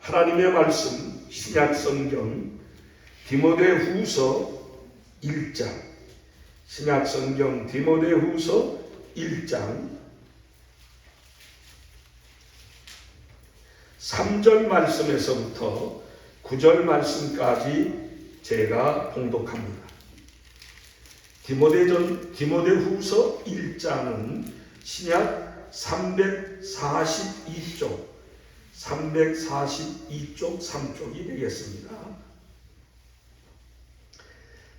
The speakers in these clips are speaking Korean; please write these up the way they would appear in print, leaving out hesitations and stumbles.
하나님의 말씀 신약 성경 디모데후서 1장, 신약 성경 디모데후서 1장 3절 말씀에서부터 9절 말씀까지 제가 봉독합니다. 디모데후서 1장은 신약 342쪽 3쪽이 되겠습니다.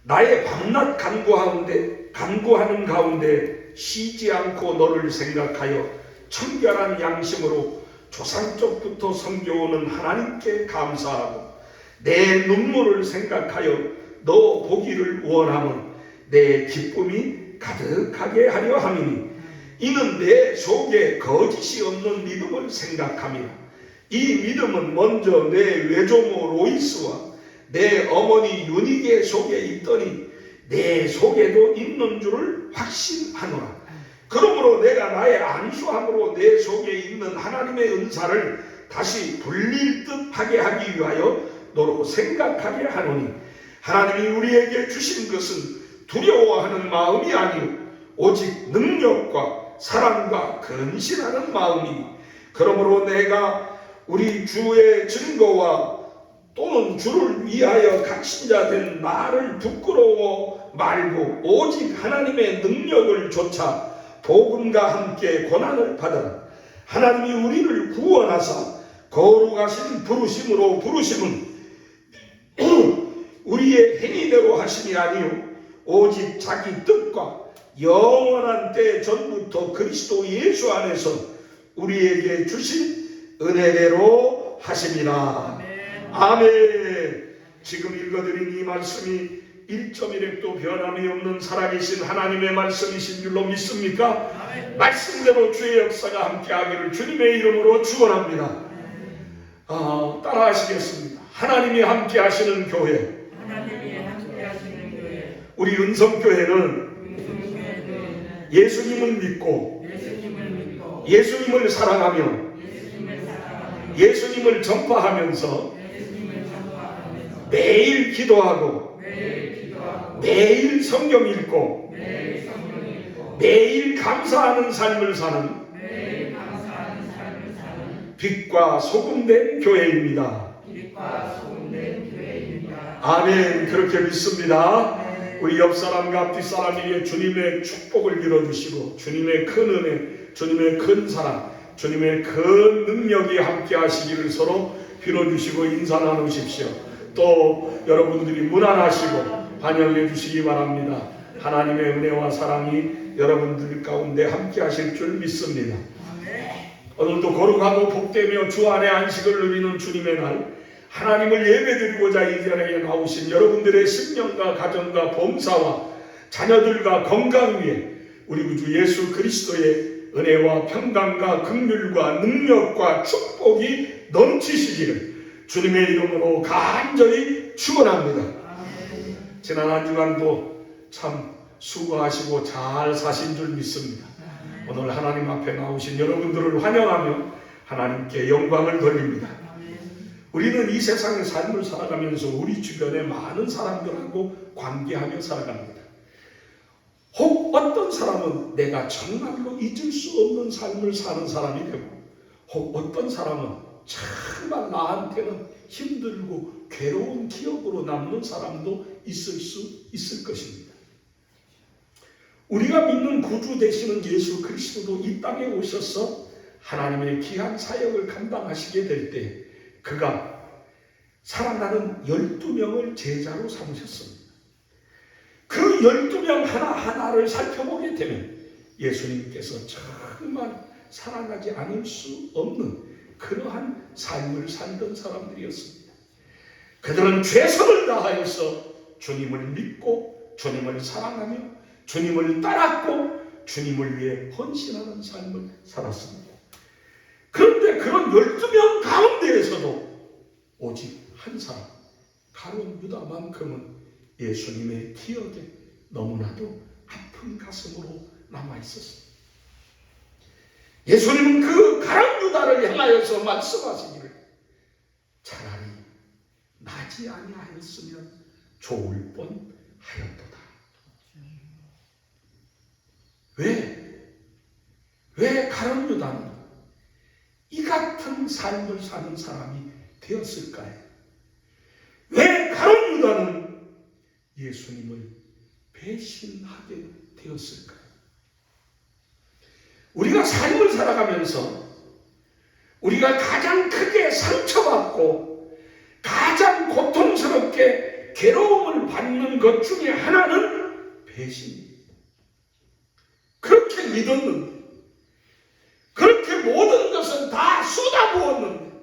나의 밤낮 간구하는 가운데 쉬지 않고 너를 생각하여 청결한 양심으로 조상적부터 섬겨오는 하나님께 감사하고 내 눈물을 생각하여 너 보기를 원하면 내 기쁨이 가득하게 하려 함이니 이는 내 속에 거짓이 없는 믿음을 생각함이라. 이 믿음은 먼저 내 외조모 로이스와 내 어머니 유니게 속에 있더니 내 속에도 있는 줄을 확신하노라. 그러므로 내가 나의 안수함으로 내 속에 있는 하나님의 은사를 다시 불릴 듯 하게 하기 위하여 너로 생각하게 하노니 하나님이 우리에게 주신 것은 두려워하는 마음이 아니요 오직 능력과 사랑과 근신하는 마음이니 그러므로 내가 우리 주의 증거와 또는 주를 위하여 갇힌 자 된 나를 부끄러워 말고 오직 하나님의 능력을 조차 복음과 함께 고난을 받아 하나님이 우리를 구원하사 거룩하신 부르심으로 부르심은 우리의 행위대로 하심이 아니요 오직 자기 뜻과 영원한 때 전부터 그리스도 예수 안에서 우리에게 주신 은혜대로 하심이라. 아멘. 지금 읽어드린 이 말씀이 1.1획도 변함이 없는 살아계신 하나님의 말씀이신 줄로 믿습니까? 아멘. 말씀대로 주의 역사가 함께하기를 주님의 이름으로 축원합니다. 따라 하시겠습니다. 하나님이 함께하시는 교회. 우리 은성교회는 예수님을 믿고 예수님을 사랑하며 예수님을 전파하면서 매일 기도하고 매일 성경 읽고 매일 감사하는 삶을 사는 빛과 소금된 교회입니다. 아멘. 그렇게 믿습니다. 우리 옆사람과 앞뒷사람에게 주님의 축복을 빌어주시고 주님의 큰 은혜, 주님의 큰 사랑, 주님의 큰 능력이 함께 하시기를 서로 빌어주시고 인사 나누십시오. 또 여러분들이 무난하시고 환영해 주시기 바랍니다. 하나님의 은혜와 사랑이 여러분들 가운데 함께 하실 줄 믿습니다. 오늘도 거룩하고 복되며 주 안의 안식을 누리는 주님의 날, 하나님을 예배드리고자 이 자리에 나오신 여러분들의 심령과 가정과 범사와 자녀들과 건강 위에 우리 구주 예수 그리스도의 은혜와 평강과 긍휼과 능력과 축복이 넘치시기를 주님의 이름으로 간절히 축원합니다. 지난 한 주간도 참 수고하시고 잘 사신 줄 믿습니다. 오늘 하나님 앞에 나오신 여러분들을 환영하며 하나님께 영광을 돌립니다. 우리는 이 세상의 삶을 살아가면서 우리 주변에 많은 사람들하고 관계하며 살아갑니다. 혹 어떤 사람은 내가 정말로 잊을 수 없는 삶을 사는 사람이 되고 혹 어떤 사람은 정말 나한테는 힘들고 괴로운 기억으로 남는 사람도 있을 수 있을 것입니다. 우리가 믿는 구주 되시는 예수 그리스도도 이 땅에 오셔서 하나님의 귀한 사역을 감당하시게 될 때 그가 살아나는 12명을 제자로 삼으셨습니다. 그 12명 하나하나를 살펴보게 되면 예수님께서 정말 살아나지 않을 수 없는 그러한 삶을 살던 사람들이었습니다. 그들은 최선을 다하여서 주님을 믿고 주님을 사랑하며 주님을 따랐고 주님을 위해 헌신하는 삶을 살았습니다. 그런데 그런 12명 가운데에서도 오직 한 사람, 가룟 유다만큼은 예수님의 기억에 너무나도 아픈 가슴으로 남아있었습니다. 예수님은 그 가룟 유다를 향하여서 말씀하시기를 하지 아니하였으면 좋을 뻔하였도다. 왜 가룟 유다는 이 같은 삶을 사는 사람이 되었을까요? 왜 가룟 유다는 예수님을 배신하게 되었을까요? 우리가 삶을 살아가면서 우리가 가장 크게 상처받고 가장 고통스럽게 괴로움을 받는 것 중에 하나는 배신입니다. 그렇게 믿었는데, 그렇게 모든 것은 다 쏟아부었는데,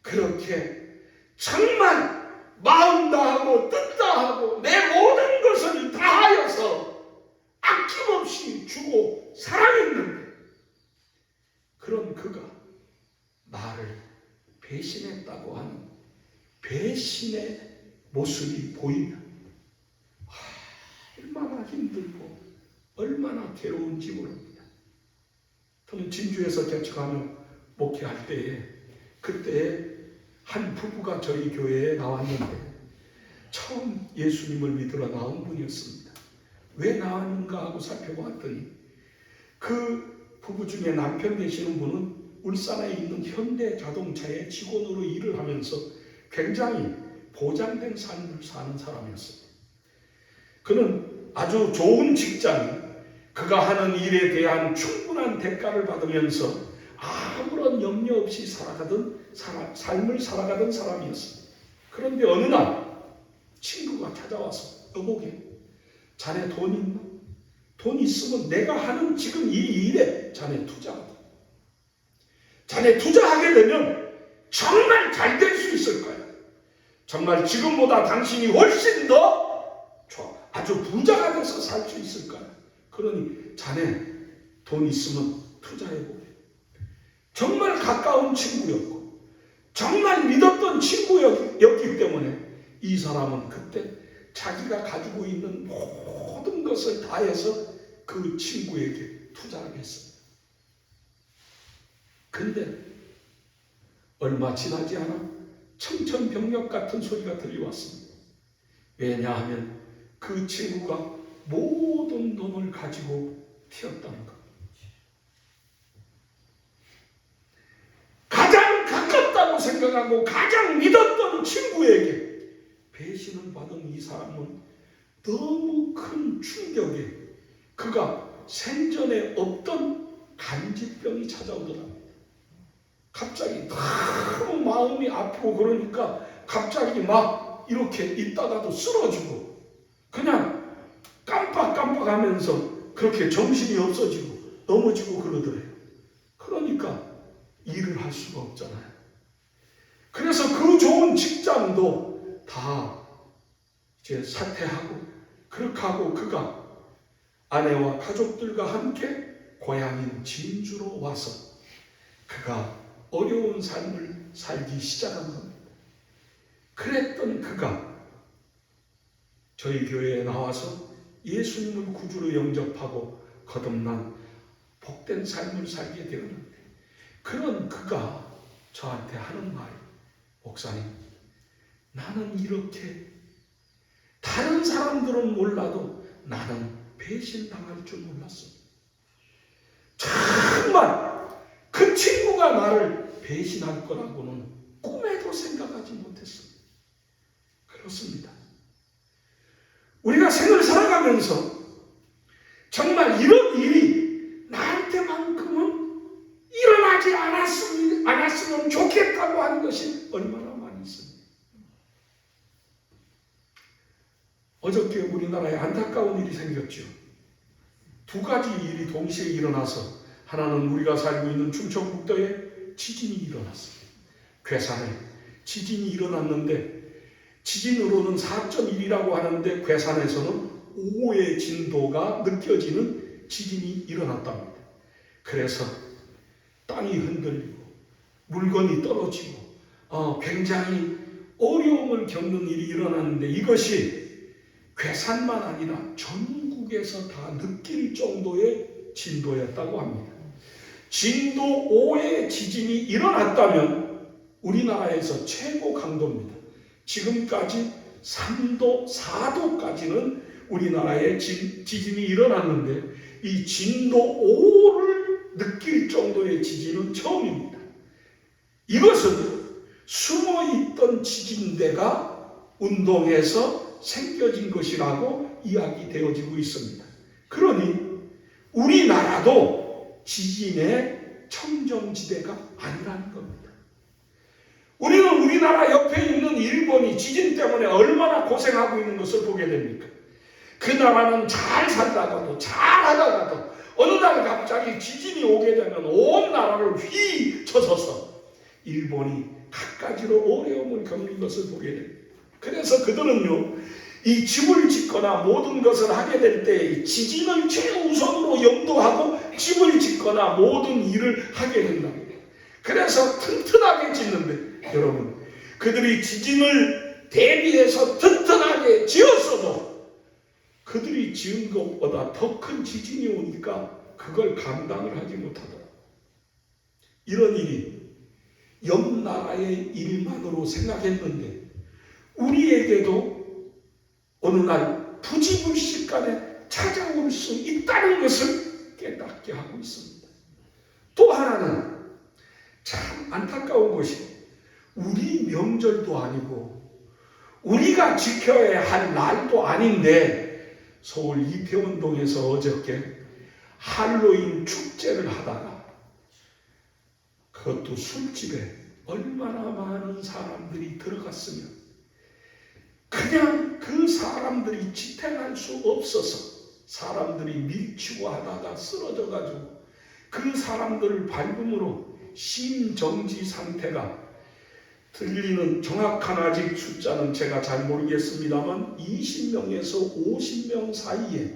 그렇게 정말 마음 다하고 뜻 다하고 내 모든 것을 다하여서 아낌없이 주고 사랑했는데, 그런 그가 나를 배신했다고 하는 배신의 모습이 보이면 얼마나 힘들고 얼마나 괴로운지 모릅니다. 저는 진주에서 개척하며 목회할 때에 그때 한 부부가 저희 교회에 나왔는데 처음 예수님을 믿으러 나온 분이었습니다. 왜 나왔는가 하고 살펴봤더니 그 부부 중에 남편 되시는 분은 울산에 있는 현대자동차의 직원으로 일을 하면서 굉장히 보장된 삶을 사는 사람이었습니다. 그는 아주 좋은 직장, 그가 하는 일에 대한 충분한 대가를 받으면서 아무런 염려 없이 삶을 살아가던 사람이었습니다. 그런데 어느 날 친구가 찾아와서 여보게, 자네 돈 있나? 돈 있으면 내가 하는 지금 이 일에 자네 투자하자. 자네 투자하게 되면 정말 잘 될 수 있을 거야. 정말 지금보다 당신이 훨씬 더 아주 부자가 돼서 살 수 있을 거야. 그러니 자네 돈 있으면 투자해보게. 정말 가까운 친구였고 정말 믿었던 친구였기 때문에 이 사람은 그때 자기가 가지고 있는 모든 것을 다해서 그 친구에게 투자하겠습니다. 근데 얼마 지나지 않아 청천벽력 같은 소리가 들려왔습니다. 왜냐하면 그 친구가 모든 돈을 가지고 튀었다는 것. 가장 가깝다고 생각하고 가장 믿었던 친구에게 배신을 받은 이 사람은 너무 큰 충격에 그가 생전에 없던 간질병이 찾아오더랍니다. 갑자기 너무 마음이 아프고 그러니까 갑자기 막 이렇게 있다가도 쓰러지고 그냥 깜빡깜빡하면서 그렇게 정신이 없어지고 넘어지고 그러더래요. 그러니까 일을 할 수가 없잖아요. 그래서 그 좋은 직장도 다 이제 사퇴하고 그렇게 하고 그가 아내와 가족들과 함께 고향인 진주로 와서 그가 어려운 삶을 살기 시작한 겁니다. 그랬던 그가 저희 교회에 나와서 예수님을 구주로 영접하고 거듭난 복된 삶을 살게 되었는데 그런 그가 저한테 하는 말이 목사님, 나는 이렇게 다른 사람들은 몰라도 나는 배신당할 줄 몰랐습니다. 정말 그 친구가 나를 배신할 거라고는 꿈에도 생각하지 못했습니다. 그렇습니다. 우리가 생을 살아가면서 정말 이런 일이 나한테만큼은 일어나지 않았으면 좋겠다고 하는 것이 얼마나 많이 있습니다. 어저께 우리나라에 안타까운 일이 생겼죠. 두 가지 일이 동시에 일어나서 하나는 우리가 살고 있는 충청북도에 지진이 일어났습니다. 괴산에 지진이 일어났는데 지진으로는 4.1이라고 하는데 괴산에서는 5의 진도가 느껴지는 지진이 일어났답니다. 그래서 땅이 흔들리고 물건이 떨어지고 굉장히 어려움을 겪는 일이 일어났는데 이것이 괴산만 아니라 전국에서 다 느낄 정도의 진도였다고 합니다. 진도 5의 지진이 일어났다면 우리나라에서 최고 강도입니다. 지금까지 3도, 4도까지는 우리나라에 지진이 일어났는데 이 진도 5를 느낄 정도의 지진은 처음입니다. 이것은 숨어있던 지진대가 운동해서 생겨진 것이라고 이야기되어지고 있습니다. 그러니 우리나라도 지진의 청정지대가 아니라는 겁니다. 우리는 우리나라 옆에 있는 일본이 지진 때문에 얼마나 고생하고 있는 것을 보게 됩니까? 그 나라는 잘 살다가도 잘하다가도 어느 날 갑자기 지진이 오게 되면 온 나라를 휘쳐서서 일본이 갖가지로 어려움을 겪는 것을 보게 됩니다. 그래서 그들은요, 이 집을 짓거나 모든 것을 하게 될 때 지진을 최우선으로 염두하고 집을 짓거나 모든 일을 하게 된답니다. 그래서 튼튼하게 짓는데 여러분, 그들이 지진을 대비해서 튼튼하게 지었어도 그들이 지은 것보다 더 큰 지진이 오니까 그걸 감당을 하지 못하더라. 이런 일이 옆 나라의 일만으로 생각했는데 우리에게도 어느 날 부지불식간에 찾아올 수 있다는 것을 깨닫게 하고 있습니다. 또 하나는 참 안타까운 것이 우리 명절도 아니고 우리가 지켜야 할 날도 아닌데 서울 이태원동에서 어저께 할로윈 축제를 하다가 그것도 술집에 얼마나 많은 사람들이 들어갔으면 그냥 그 사람들이 지탱할 수 없어서 사람들이 밀치고 하다가 쓰러져가지고 그 사람들을 밟음으로 심정지 상태가 들리는 정확한 아직 숫자는 제가 잘 모르겠습니다만 20명에서 50명 사이에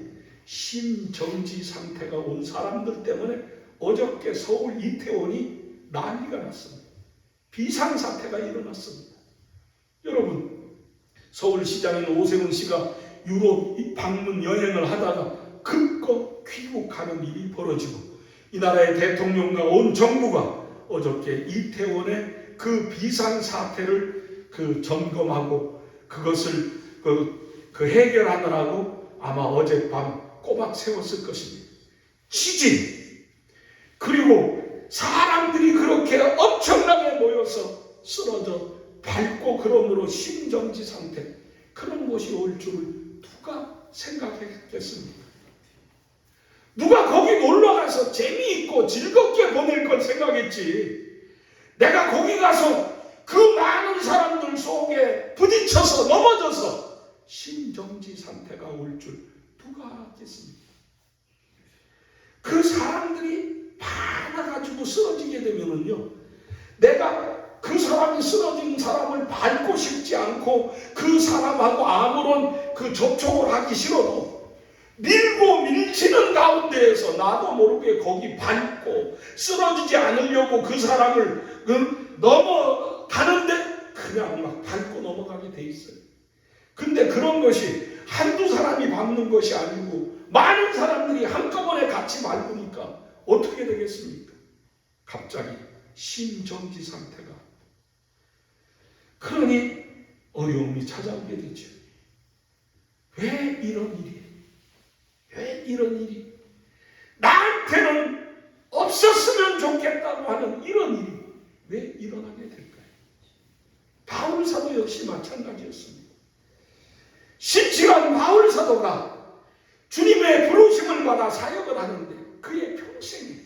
심정지 상태가 온 사람들 때문에 어저께 서울 이태원이 난리가 났습니다. 비상사태가 일어났습니다. 여러분, 서울시장인 오세훈 씨가 유럽 방문 여행을 하다가 급거 귀국하는 일이 벌어지고 이 나라의 대통령과 온 정부가 어저께 이태원의 그 비상사태를 점검하고 그것을 해결하느라고 아마 어젯밤 꼬박 세웠을 것입니다. 지진, 그리고 사람들이 그렇게 엄청나게 모여서 쓰러져 밟고 그러므로 심정지 상태, 그런 것이 올 줄을 누가 생각했겠습니까? 누가 거기 놀러가서 재미있고 즐겁게 보낼 걸 생각했지, 내가 거기 가서 그 많은 사람들 속에 부딪혀서 넘어져서 심정지 상태가 올 줄 누가 알겠습니까? 그 사람들이 많아가지고 쓰러지게 되면은요, 내가 그 사람이 쓰러진 사람을 밟고 싶지 않고 그 사람하고 아무런 그 접촉을 하기 싫어도 밀고 밀치는 가운데에서 나도 모르게 거기 밟고 쓰러지지 않으려고 그 사람을 넘어가는데 그냥 막 밟고 넘어가게 돼 있어요. 근데 그런 것이 한두 사람이 밟는 것이 아니고 많은 사람들이 한꺼번에 같이 밟으니까 어떻게 되겠습니까? 갑자기 심정지 상태가. 그러니 어려움이 찾아오게 되죠. 왜 이런 일이? 왜 이런 일이? 나한테는 없었으면 좋겠다고 하는 이런 일이 왜 일어나게 될까요? 바울 사도 역시 마찬가지였습니다. 심지어 바울 사도가 주님의 부르심을 받아 사역을 하는데 그의 평생에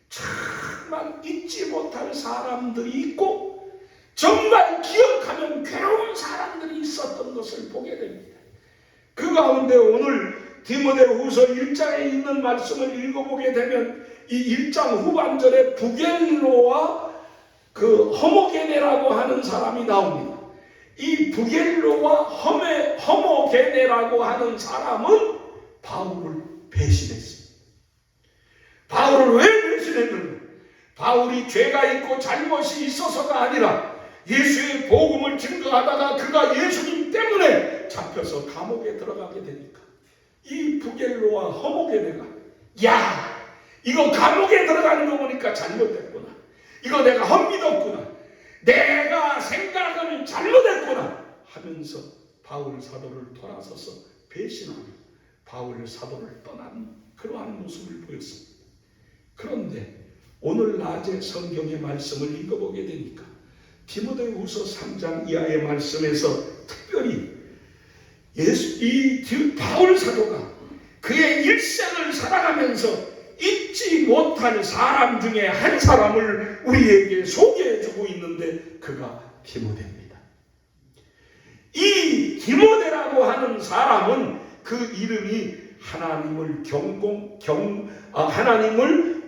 정말 잊지 못할 사람들이 있고 정말 기억하면 괴로운 사람들이 있었던 것을 보게 됩니다. 그 가운데 오늘 디모데후서 1장에 있는 말씀을 읽어보게 되면 이 1장 후반절에 부겔로와 그 허모게네라고 하는 사람이 나옵니다. 이 부겔로와 허모게네라고 하는 사람은 바울을 배신했습니다. 바울을 왜 배신했는가? 바울이 죄가 있고 잘못이 있어서가 아니라 예수의 복음을 증거하다가 그가 예수님 때문에 잡혀서 감옥에 들어가게 되니까 이 부겔로와 허모게네가 야, 이거 감옥에 들어가는 거 보니까 잘못됐구나. 이거 내가 헛믿었구나. 내가 생각을 잘못했구나 하면서 바울 사도를 돌아서서 배신하며 바울 사도를 떠난 그러한 모습을 보였습니다. 그런데 오늘 낮에 성경의 말씀을 읽어보게 되니까 디모데후서 3장 이하의 말씀에서 특별히 이 바울 사도가 그의 일생을 살아가면서 잊지 못할 사람 중에 한 사람을 우리에게 소개해주고 있는데 그가 디모데입니다. 이 디모데라고 하는 사람은 그 이름이 하나님을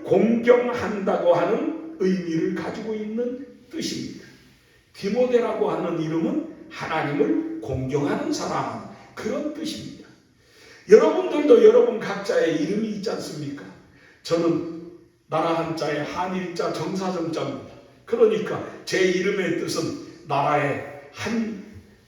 공경한다고 하는 의미를 가지고 있는 뜻입니다. 디모데라고 하는 이름은 하나님을 공경하는 사람, 그런 뜻입니다. 여러분들도 여러분 각자의 이름이 있지 않습니까? 저는 나라 한자의 한일자 정사정자입니다. 그러니까 제 이름의 뜻은 나라의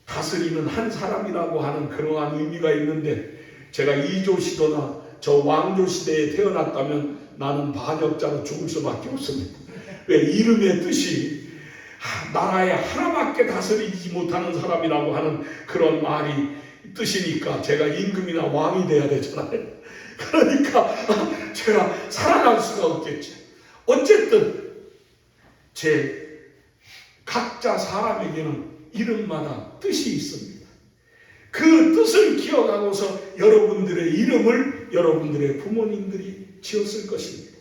다스리는 한 사람이라고 하는 그러한 의미가 있는데, 제가 이조시도나 저 왕조시대에 태어났다면 나는 반역자로 죽을 수밖에 없습니다. 왜? 이름의 뜻이 나라의 하나밖에 다스리지 못하는 사람이라고 하는 그런 말이 뜻이니까 제가 임금이나 왕이 돼야 되잖아요. 그러니까 제가 살아날 수가 없겠죠. 어쨌든 각자 사람에게는 이름마다 뜻이 있습니다. 그 뜻을 기억하고서 여러분들의 이름을 여러분들의 부모님들이 지었을 것입니다.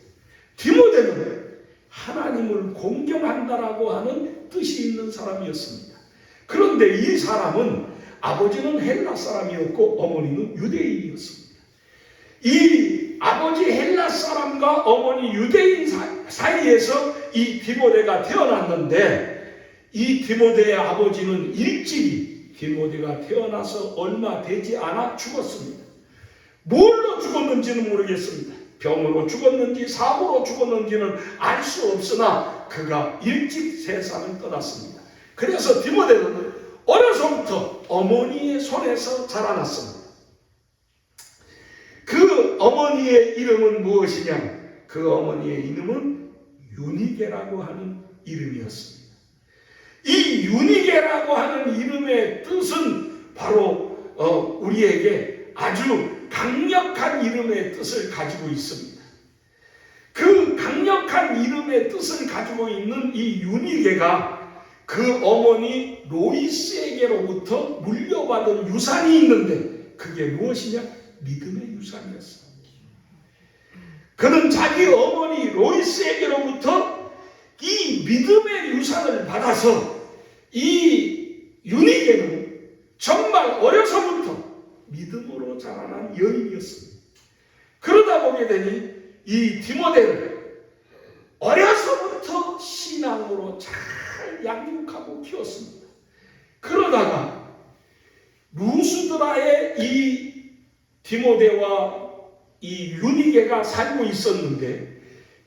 디모데는 하나님을 공경한다라고 하는 뜻이 있는 사람이었습니다. 그런데 이 사람은 아버지는 헬라 사람이었고 어머니는 유대인이었습니다. 이 아버지 헬라 사람과 어머니 유대인 사이에서 이 디모데가 태어났는데, 이 디모데의 아버지는 일찍이 디모데가 태어나서 얼마 되지 않아 죽었습니다. 뭘로 죽었는지는 모르겠습니다. 병으로 죽었는지 사고로 죽었는지는 알 수 없으나 그가 일찍 세상을 떠났습니다. 그래서 디모데는 어려서부터 어머니의 손에서 자라났습니다. 그 어머니의 이름은 무엇이냐? 그 어머니의 이름은 유니게라고 하는 이름이었습니다. 이 유니게라고 하는 이름의 뜻은 바로 우리에게 아주 강력한 이름의 뜻을 가지고 있습니다. 그 강력한 이름의 뜻을 가지고 있는 이 유니게가 그 어머니 로이스에게로부터 물려받은 유산이 있는데, 그게 무엇이냐? 믿음의 유산이었습니다. 그는 자기 어머니 로이스에게로부터 이 믿음의 유산을 받아서 이 유니게는 정말 어려서부터 믿음으로 자라난 여인이었습니다. 그러다 보게 되니 이 디모데를 어려서부터 신앙으로 잘 양육하고 키웠습니다. 그러다가 루스드라의 이 디모데와 이 유니게가 살고 있었는데,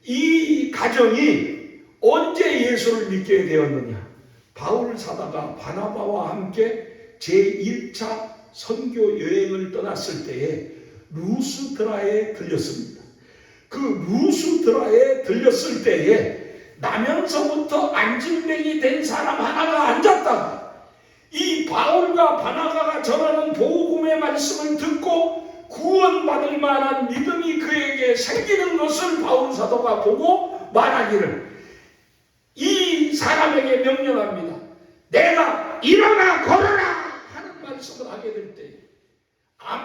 이 가정이 언제 예수를 믿게 되었느냐? 바울 사도가 바나바와 함께 제1차 선교 여행을 떠났을 때에 루스드라에 들렸습니다. 그 루스드라에 들렸을 때에 나면서부터 안진뱅이 된 사람 하나가 앉았다가 이 바울과 바나바가 전하는 복음의 말씀을 듣고 구원받을 만한 믿음이 그에게 생기는 것을 바울 사도가 보고 말하기를, 이 사람에게 명령합니다. 내가 일어나 걸어라 하는 말씀을 하게 될 때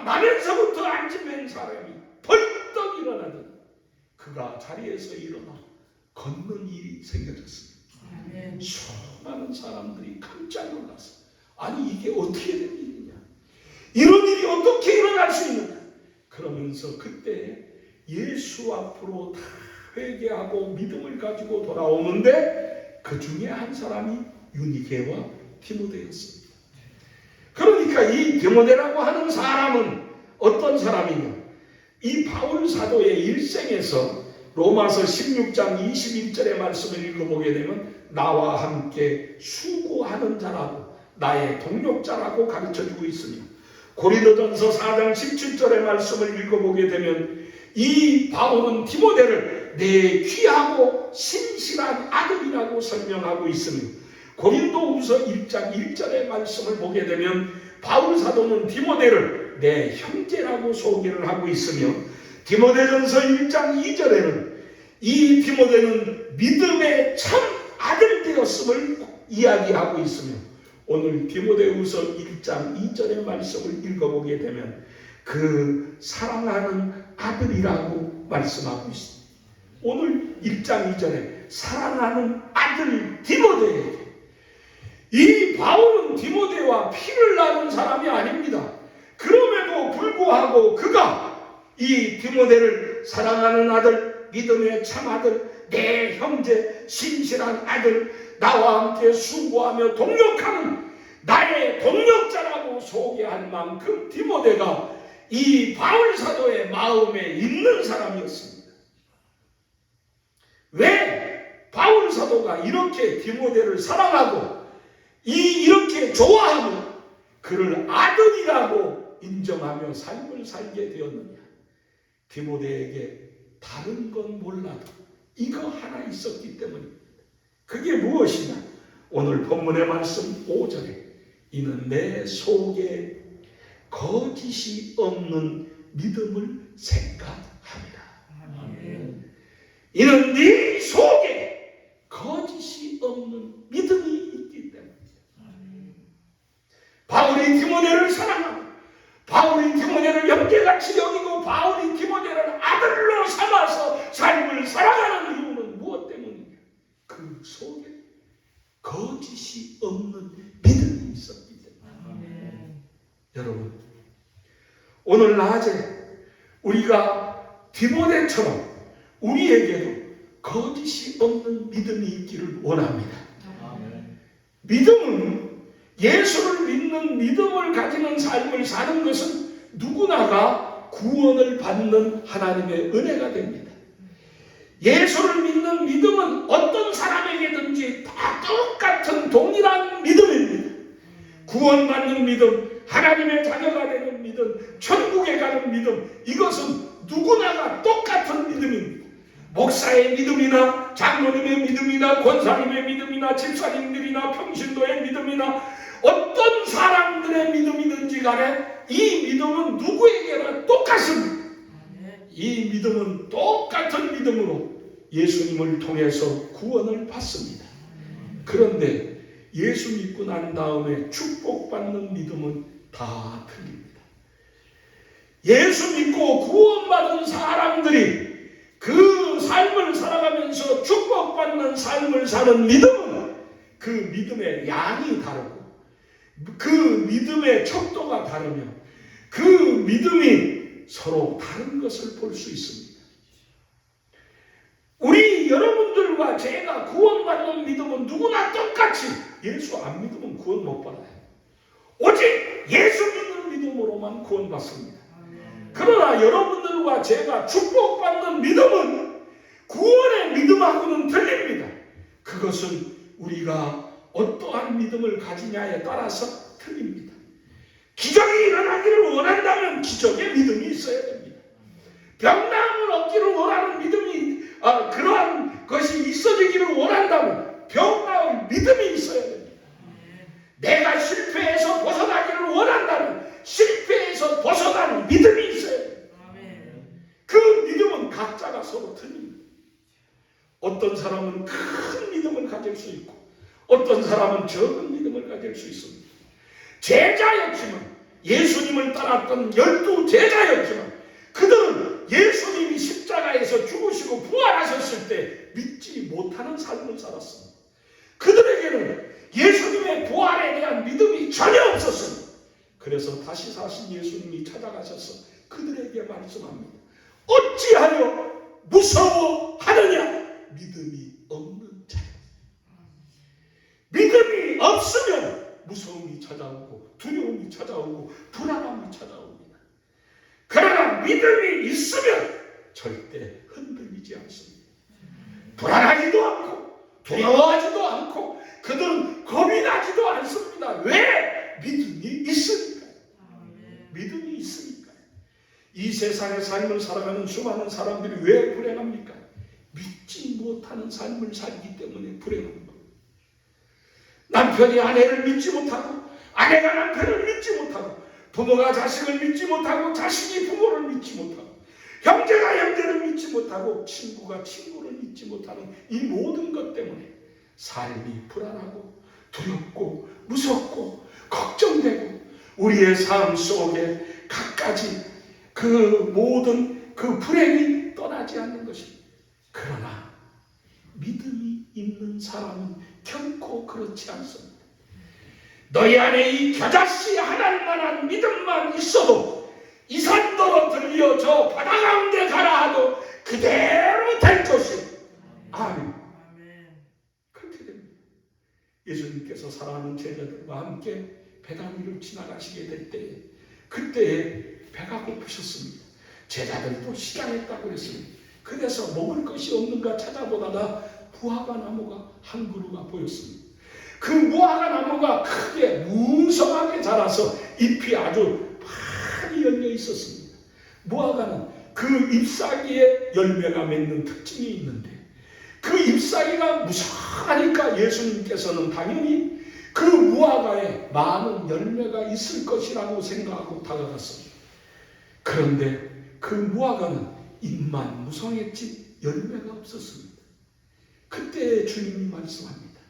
나면서부터 안진뱅이 사람이 벌떡 일어나더니 그가 자리에서 일어나 걷는 일이 생겨졌습니다. 수많은 사람들이 깜짝 놀랐어요. 아니 이게 어떻게 된 일이냐? 이런 일이 어떻게 일어날 수 있느냐? 그러면서 그때 예수 앞으로 다 회개하고 믿음을 가지고 돌아오는데 그 중에 한 사람이 유니게와 디모데였습니다. 그러니까 이 디모데라고 하는 사람은 어떤 사람이냐? 이 바울 사도의 일생에서 로마서 16장 21절의 말씀을 읽어보게 되면 나와 함께 수고하는 자라고, 나의 동력자라고 가르쳐주고 있으며, 고린도전서 4장 17절의 말씀을 읽어보게 되면 이 바울은 디모데를 내 귀하고 신실한 아들이라고 설명하고 있으며, 고린도후서 1장 1절의 말씀을 보게 되면 바울 사도는 디모데를 내 형제라고 소개를 하고 있으며, 디모데전서 1장 2절에는 이 디모데는 믿음의 참 아들 되었음을 이야기하고 있으며, 오늘 디모데후서 1장 2절의 말씀을 읽어보게 되면 그 사랑하는 아들이라고 말씀하고 있습니다. 오늘 1장 2절에 사랑하는 아들 디모데에게, 이 바울은 디모데와 피를 나눈 사람이 아닙니다. 그럼에도 불구하고 그가 이 디모데를 사랑하는 아들, 믿음의 참 아들, 내 형제, 신실한 아들, 나와 함께 수고하며 동력하는 나의 동력자라고 소개할 만큼 디모데가 이 바울 사도의 마음에 있는 사람이었습니다. 왜 바울 사도가 이렇게 디모데를 사랑하고 이렇게 좋아하며 그를 아들이라고 인정하며 삶을 살게 되었느냐? 디모데에게 다른 건 몰라도 이거 하나 있었기 때문입니다. 그게 무엇이냐? 오늘 본문의 말씀 5절에 이는 내 속에 거짓이 없는 믿음을 생각합니다. 이는 네 속에 거짓이 없는 믿음이 있기 때문입니다. 바울이 디모데를 사랑하고, 바울이 디모데를 형제같이 여기고, 바울이 디모데를 아들로 삼아서 삶을 살아가는 이유는 무엇 때문이냐? 그 속에 거짓이 없는 믿음이 있었기 때문입니다. 여러분, 오늘 낮에 우리가 디모데처럼 우리에게도 거짓이 없는 믿음이 있기를 원합니다. 믿음은, 예수를 믿는 믿음을 가지는 삶을 사는 것은 누구나가 구원을 받는 하나님의 은혜가 됩니다. 예수를 믿는 믿음은 어떤 사람에게든지 다 똑같은 동일한 믿음입니다. 구원받는 믿음, 하나님의 자녀가 되는 믿음, 천국에 가는 믿음, 이것은 누구나가 똑같은 믿음입니다. 목사의 믿음이나 장로님의 믿음이나 권사님의 믿음이나 집사님들이나 평신도의 믿음이나 어떤 사람들의 믿음이든지 간에 이 믿음은 누구에게나 똑같습니다. 이 믿음은 똑같은 믿음으로 예수님을 통해서 구원을 받습니다. 그런데 예수 믿고 난 다음에 축복받는 믿음은 다 틀립니다. 예수 믿고 구원받은 사람들이 그 삶을 살아가면서 축복받는 삶을 사는 믿음은 그 믿음의 양이 다르고, 그 믿음의 척도가 다르며, 그 믿음이 서로 다른 것을 볼 수 있습니다. 우리 여러분들과 제가 구원받는 믿음은 누구나 똑같이 예수 안 믿으면 구원 못 받아요. 오직 예수 믿는 믿음으로만 구원받습니다. 그러나 여러분들과 제가 축복받는 믿음은 구원의 믿음하고는 틀립니다. 그것은 우리가 어떠한 믿음을 가지냐에 따라서 틀립니다. 기적이 일어나기를 원한다면 기적의 믿음이 있어야 됩니다. 병나음을 얻기를 원하는 믿음이, 그러한 것이 있어지기를 원한다면 병나을 믿음이 있어야 됩니다. 내가 실패해서 벗어나기를 원한다면 실패해서 벗어나는 믿음이 있어야 됩니다. 그 믿음은 각자가 서로 틀립니다. 어떤 사람은 큰 믿음을 가질 수 있고 어떤 사람은 적은 믿음을 가질 수 있습니다. 제자였지만, 예수님을 따랐던 12 제자였지만 그들은 예수님이 십자가에서 죽으시고 부활하셨을 때 믿지 못하는 삶을 살았습니다. 그들에게는 예수님의 부활에 대한 믿음이 전혀 없었습니다. 그래서 다시 사신 예수님이 찾아가셔서 그들에게 말씀합니다. 어찌하여 무서워하느냐? 믿음이 없는 자. 믿음이 없으면 무서움이 찾아오고 두려움이 찾아오고 불안함이 찾아옵니다. 그러나 믿음이 있으면 절대 흔들리지 않습니다. 불안하지도 않고 두려워하지도 않고 그들은 겁이 나지도 않습니다. 왜? 믿음이 있으니까요. 믿음이 있으니까요. 이 세상의 삶을 살아가는 수많은 사람들이 왜 불행합니까? 믿지 못하는 삶을 살기 때문에 불행한 겁니다. 남편이 아내를 믿지 못하고 아내가 남편을 믿지 못하고 부모가 자식을 믿지 못하고 자식이 부모를 믿지 못하고 형제가 형제를 믿지 못하고 친구가 친구를 믿지 못하는 이 모든 것 때문에 삶이 불안하고 두렵고 무섭고 걱정되고 우리의 삶 속에 갖가지 그 모든 그 불행이 떠나지 않는 것입니다. 그러나 믿음이 있는 사람은 결코 그렇지 않습니다. 너희 안에 이 겨자씨 하나님 만한 믿음만 있어도 이 산더러 들려 저 바다 가운데 가라 하도 그대로 될 것이. 아멘. 그렇게 됩니다. 예수님께서 사랑하는 제자들과 함께 배단 위를 지나가시게 될 때에 그때에 배가 고프셨습니다. 제자들도 시장했다고 그랬습니다. 그래서 먹을 것이 없는가 찾아보다가 무화과 나무가 한 그루가 보였습니다. 그 무화과 나무가 크게 무성하게 자라서 잎이 아주 많이 열려 있었습니다. 무화과는 그 잎사귀에 열매가 맺는 특징이 있는데 그 잎사귀가 무성하니까 예수님께서는 당연히 그 무화과에 많은 열매가 있을 것이라고 생각하고 다가갔습니다. 그런데 그 무화과는 잎만 무성했지 열매가 없었습니다. 그때 주님이 말씀합니다.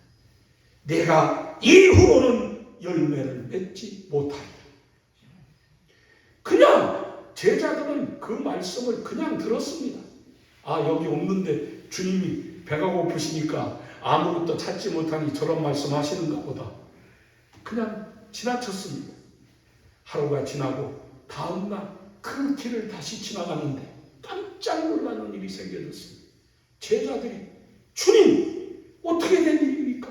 내가 이후로는 열매를 맺지 못하리라. 그냥 제자들은 그 말씀을 그냥 들었습니다. 아, 여기 없는데 주님이 배가 고프시니까 아무것도 찾지 못하니 저런 말씀하시는가 보다. 그냥 지나쳤습니다. 하루가 지나고 다음날 그 길을 다시 지나가는데 깜짝 놀라는 일이 생겨졌습니다. 제자들이 주님 어떻게 된 일입니까?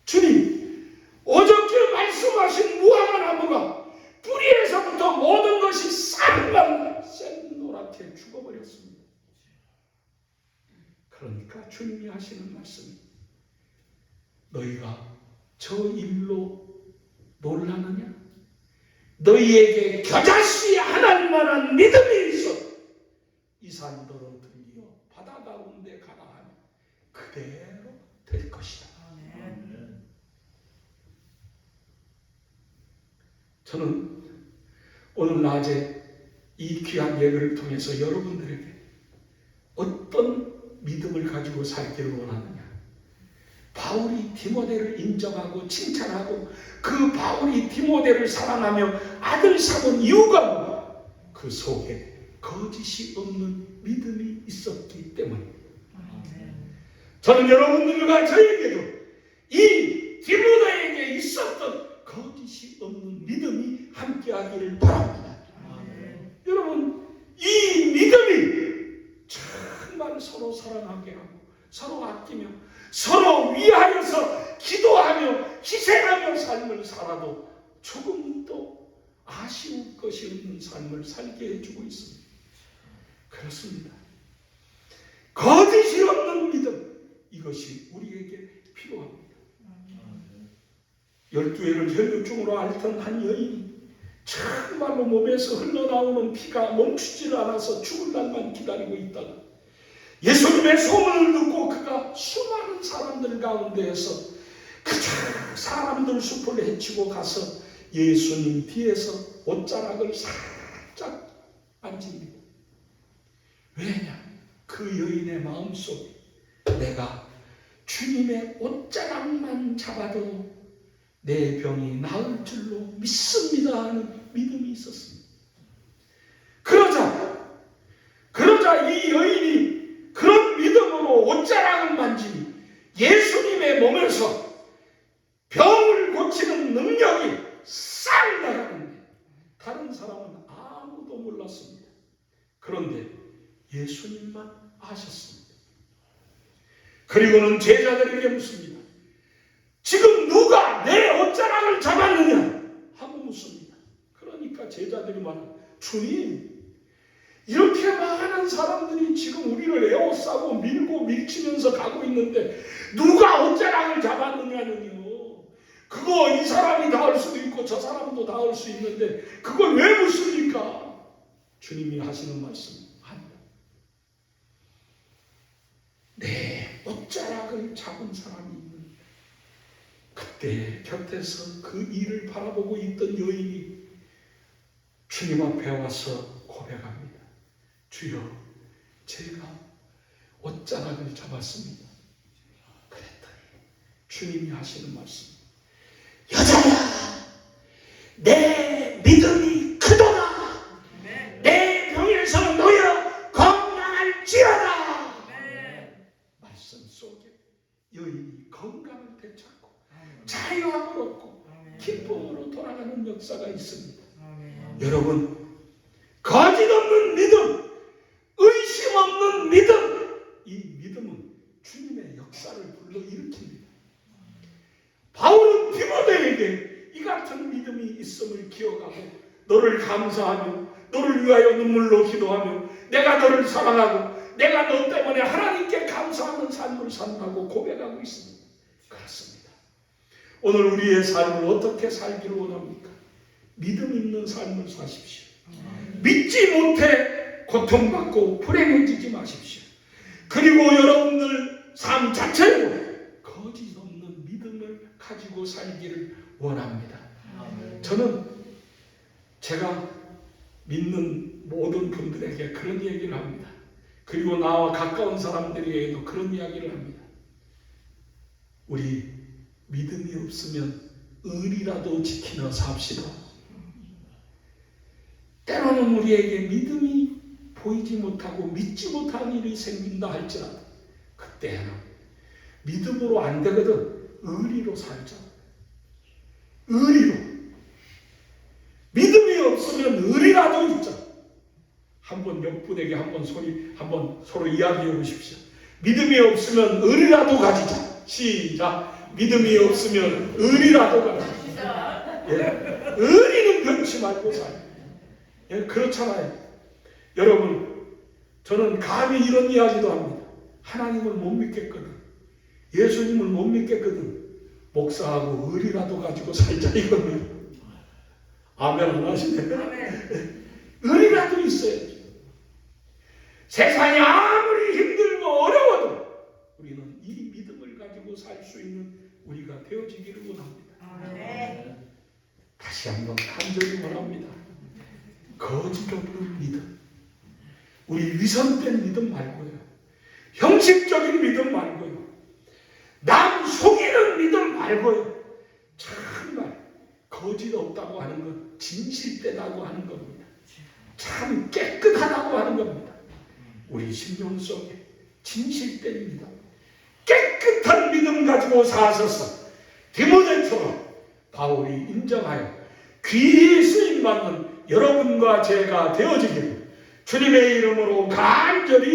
주님 어저께 말씀하신 무화과 나무가 뿌리에서부터 모든 것이 싹만 샛노랗게 죽어버렸습니다. 그러니까 주님이 하시는 말씀이 너희가 저 일로 놀라느냐? 너희에게 겨자씨 하나님만한 믿음이 있어 이 산더러 들려 바다 가운데 가라 하면 그대로 될 것이다. 저는 오늘 낮에 이 귀한 예배를 통해서 여러분들에게 어떤 믿음을 가지고 살기를 원하느냐. 바울이 디모데를 인정하고 칭찬하고 그 바울이 디모데를 사랑하며 아들 삼은 이유가 뭐냐? 그 속에 거짓이 없는 믿음이 있었기 때문입니다. 저는 여러분들과 저에게도 이 디모데에게 있었던 거짓이 없는 믿음이 함께하기를 바랍니다. 여러분 이 믿음이 정말 서로 사랑하게 하고 서로 아끼며 서로 위하여서 기도하며 희생하며 삶을 살아도 조금도 아쉬울 것이 없는 삶을 살게 해주고 있습니다. 그렇습니다. 거짓이 없는 믿음 이것이 우리에게 필요합니다. 12회를 혈류증으로 앓던 한 여인이 정말로 몸에서 흘러나오는 피가 멈추지를 않아서 죽을 날만 기다리고 있다가 예수님의 소문을 듣고 그가 수많은 사람들 가운데에서 그저 사람들 숲을 헤치고 가서 예수님 뒤에서 옷자락을 살짝 만집니다. 왜냐? 그 여인의 마음속에 내가 주님의 옷자락만 잡아도 내 병이 나을 줄로 믿습니다 하는 믿음이 있었습니다. 그러자 이 여인이 그런 믿음으로 옷자락을 만지니 예수님의 몸에서 병을 고치는 능력이 싹 나가는데 다른 사람은 아무도 몰랐습니다. 그런데 예수님만 아셨습니다. 그리고는 제자들에게 묻습니다. 지금 누가 내 옷자락을 잡았느냐? 하고 묻습니다. 그러니까 제자들이 말합니다. 주님, 이렇게 많은 사람들이 지금 우리를 에워싸고 밀고 밀치면서 가고 있는데 누가 옷자락을 잡았느냐는요. 그거 이 사람이 닿을 수도 있고 저 사람도 닿을 수 있는데 그걸 왜 묻습니까? 주님이 하시는 말씀 아니요. 내 옷자락을 잡은 사람이 있는데 그때 곁에서 그 일을 바라보고 있던 여인이 주님 앞에 와서 고백합니다. 주여, 제가 옷자락을 잡았습니다. 그랬더니 주님이 하시는 말씀, 여자야, 내 믿음이 크도다. 내 병에서 놓여 건강할지어다. 말씀 속에 여인이 건강을 되찾고 자유함을 얻고 기쁨으로 돌아가는 역사가 있습니다. 여러분, 거짓 없는 믿음, 의심 없는 믿음, 이 믿음은 주님의 역사를 불러일으킵니다. 바울은 디모데에게 이 같은 믿음이 있음을 기억하고 너를 감사하며 너를 위하여 눈물로 기도하며 내가 너를 사랑하고 내가 너 때문에 하나님께 감사하는 삶을 산다고 고백하고 있습니다. 그렇습니다. 오늘 우리의 삶을 어떻게 살기를 원합니까? 믿음 있는 삶을 사십시오. 믿지 못해 고통받고 불행해지지 마십시오. 그리고 여러분들 삶 자체로 거짓 없는 믿음을 가지고 살기를 원합니다. 저는 제가 믿는 모든 분들에게 그런 얘기를 합니다. 그리고 나와 가까운 사람들에게도 그런 이야기를 합니다. 우리 믿음이 없으면 의리라도 지키며 삽시다. 때로는 우리에게 믿음이 보이지 못하고 믿지 못하는 일이 생긴다 할지라도 그때는 믿음으로 안 되거든 의리로 살자. 의리로. 믿음이 없으면 의리라도 있자. 한번 옆분에게 한번 서로 이야기해 보십시오. 믿음이 없으면 의리라도 가지자. 시작. 믿음이 없으면 의리라도 가지자. 예. 의리는 변치 말고 살자. 예, 그렇잖아요. 여러분, 저는 감히 이런 이야기도 합니다. 하나님을 못 믿겠거든. 예수님을 못 믿겠거든. 목사하고 의리라도 가지고 살자 이겁니다. 아멘 안 하시네. 의리라도 있어야죠. 세상이 아무리 힘들고 어려워도 우리는 이 믿음을 가지고 살 수 있는 우리가 되어지기를 원합니다. 다시 한번 간절히 원합니다. 거짓 없는 믿음. 우리 위선된 믿음 말고요. 형식적인 믿음 말고요. 남 속이는 믿음 말고요. 정말 거짓 없다고 하는 건 진실되다고 하는 겁니다. 참 깨끗하다고 하는 겁니다. 우리 심령 속에 진실된 믿음, 깨끗한 믿음 가지고 사셔서 디모데처럼 바울이 인정하여 귀히 쓰임받는 여러분과 제가 되어지기를 주님의 이름으로 간절히